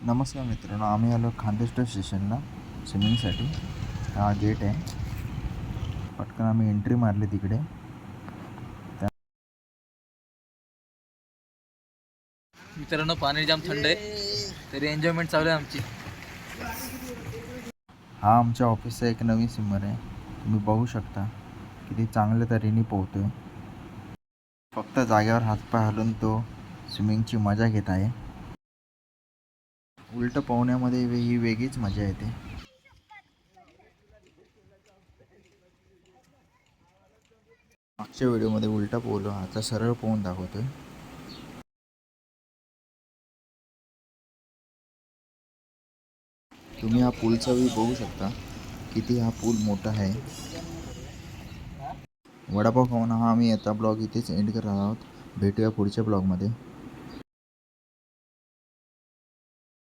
नमस्कार मित्रांनो, आम्ही आलो खानदेश स्टेशनला स्विमिंगसाठी. हा गेट आहे. पटकन आम्ही एंट्री मारली तिकडे. मित्रांनो पाणी जाम थंड आहे तरी एन्जॉयमेंट चालू आहे आमची. हा आमच्या ऑफिसचा एक नवीन स्विमर आहे. तुम्ही बघू शकता किती चांगल्या तऱ्हेने पोहतोय. फक्त जागेवर हातपाय हलवून तो स्विमिंगची मजा घेत आहे. उलटं पोहण्यामध्ये ही वेगळीच मजा येते. मागच्या व्हिडिओमध्ये उलटा पोहलो, आता सरळ पोहून दाखवतोय. तुम्ही हा पूलचा व्ह्यू बघू शकता किती हा पूल मोठा आहे. वडापाव खाऊन हा आम्ही आता ब्लॉग इथेच एंड करत आहोत. भेटूया पुढच्या ब्लॉगमध्ये.